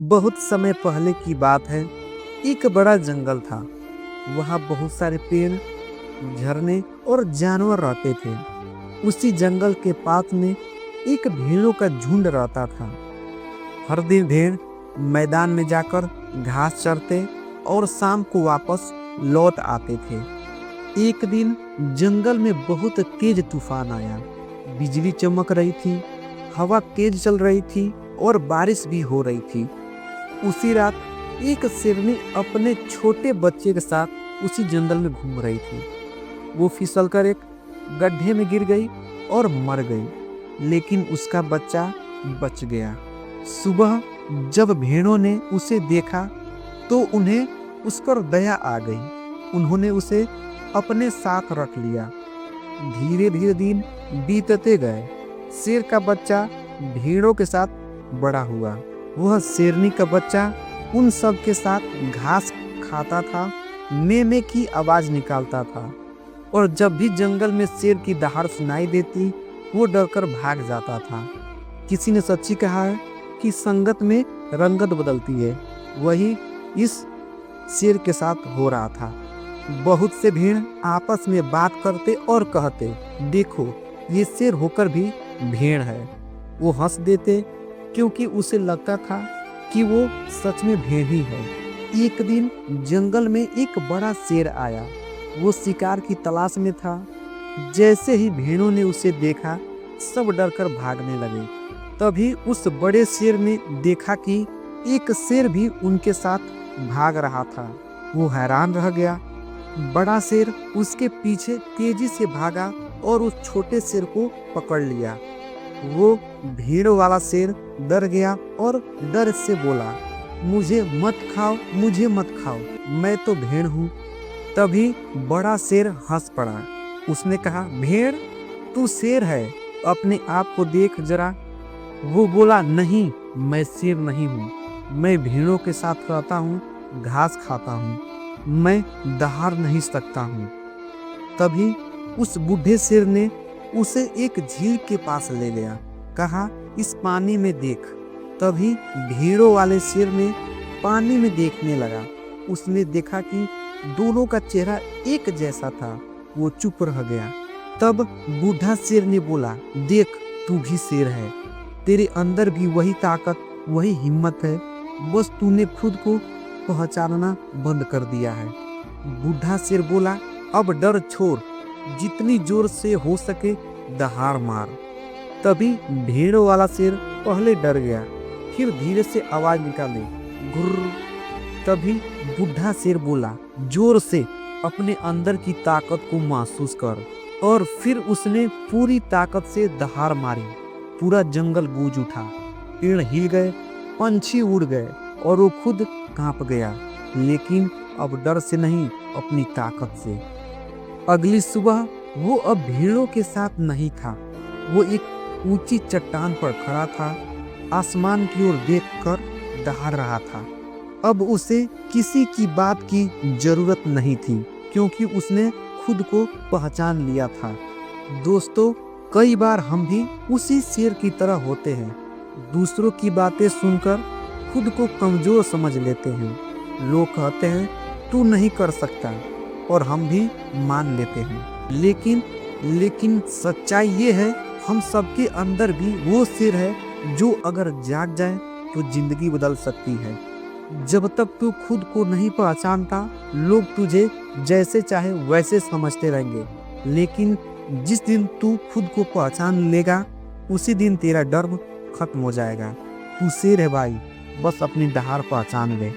बहुत समय पहले की बात है। एक बड़ा जंगल था। वहाँ बहुत सारे पेड़, झरने और जानवर रहते थे। उसी जंगल के पास में एक भेड़ों का झुंड रहता था। हर दिन भेड़ मैदान में जाकर घास चरते और शाम को वापस लौट आते थे। एक दिन जंगल में बहुत तेज तूफान आया। बिजली चमक रही थी, हवा तेज चल रही थी और बारिश भी हो रही थी। उसी रात एक शेरनी अपने छोटे बच्चे के साथ उसी जंगल में घूम रही थी। वो फिसलकर एक गड्ढे में गिर गई और मर गई, लेकिन उसका बच्चा बच गया। सुबह जब भेड़ों ने उसे देखा तो उन्हें उस पर दया आ गई। उन्होंने उसे अपने साथ रख लिया। धीरे धीरे दिन बीतते गए। शेर का बच्चा भेड़ों के साथ बड़ा हुआ। वह शेरनी का बच्चा उन सब के साथ घास खाता था, में की आवाज निकालता था, और जब भी जंगल में शेर की दहाड़ सुनाई देती वो डरकर भाग जाता था। किसी ने सच्ची कहा है कि संगत में रंगत बदलती है। वही इस शेर के साथ हो रहा था। बहुत से भेड़ आपस में बात करते और कहते, देखो ये शेर होकर भी भेड़ है। वो हंस देते क्योंकि उसे लगता था कि वो सच में भेड़ ही है। एक दिन जंगल में एक बड़ा शेर आया। वो शिकार की तलाश में था। जैसे ही भेड़ों ने उसे देखा सब डरकर भागने लगे। तभी उस बड़े शेर ने देखा कि एक शेर भी उनके साथ भाग रहा था। वो हैरान रह गया। बड़ा शेर उसके पीछे तेजी से भागा और उस छोटे शेर को पकड़ लिया। वो भीड़ वाला शेर डर गया और डर से बोला, मुझे मत खाओ, मुझे मत खाओ, मैं तो भेड़ हूँ। तभी बड़ा शेर हंस पड़ा। उसने कहा, भेड़ तू शेर है, अपने आप को देख जरा। वो बोला, नहीं, मैं शेर नहीं हूँ, मैं भेड़ों के साथ रहता हूँ, घास खाता हूँ, मैं दहाड़ नहीं सकता हूँ। तभी उस बूढ़े शेर ने उसे एक झील के पास ले गया। कहा, इस पानी में देख। तभी भेड़ों वाले शेर ने पानी में देखने लगा। उसने देखा कि दोनों का चेहरा एक जैसा था। वो चुप रह गया। तब बूढ़ा शेर ने बोला, देख तू भी शेर है, तेरे अंदर भी वही ताकत, वही हिम्मत है, बस तूने खुद को पहचानना बंद कर दिया है। बूढ़ा शेर बोला, अब डर छोड़, जितनी जोर से हो सके दहाड़ मार। तभी भेड़ वाला शेर पहले डर गया, फिर धीरे से आवाज निकाली, घुर्र। तभी बूढ़ा शेर बोला, जोर से अपने अंदर की ताकत को महसूस कर। और फिर उसने पूरी ताकत से दहाड़ मारी। पूरा जंगल गूंज उठा, पेड़ हिल गए, पंछी उड़ गए और वो खुद कांप गया, लेकिन अब डर से नहीं, अपनी ताकत से। अगली सुबह वो अब भीड़ों के साथ नहीं था। वो एक ऊंची चट्टान पर खड़ा था, आसमान की ओर देखकर दहाड़ रहा था। अब उसे किसी की बात की जरूरत नहीं थी, क्योंकि उसने खुद को पहचान लिया था। दोस्तों, कई बार हम भी उसी शेर की तरह होते हैं। दूसरों की बातें सुनकर खुद को कमजोर समझ लेते हैं। लोग कहते हैं तू नहीं कर सकता, और हम भी मान लेते हैं। लेकिन सच्चाई ये है, हम सबके अंदर भी वो शेर है जो अगर जाग जाए तो जिंदगी बदल सकती है। जब तक तू खुद को नहीं पहचानता, लोग तुझे जैसे चाहे वैसे समझते रहेंगे, लेकिन जिस दिन तू खुद को पहचान लेगा, उसी दिन तेरा डर खत्म हो जाएगा। तू शेर है भाई, बस अपनी दहाड़ पहचान ले।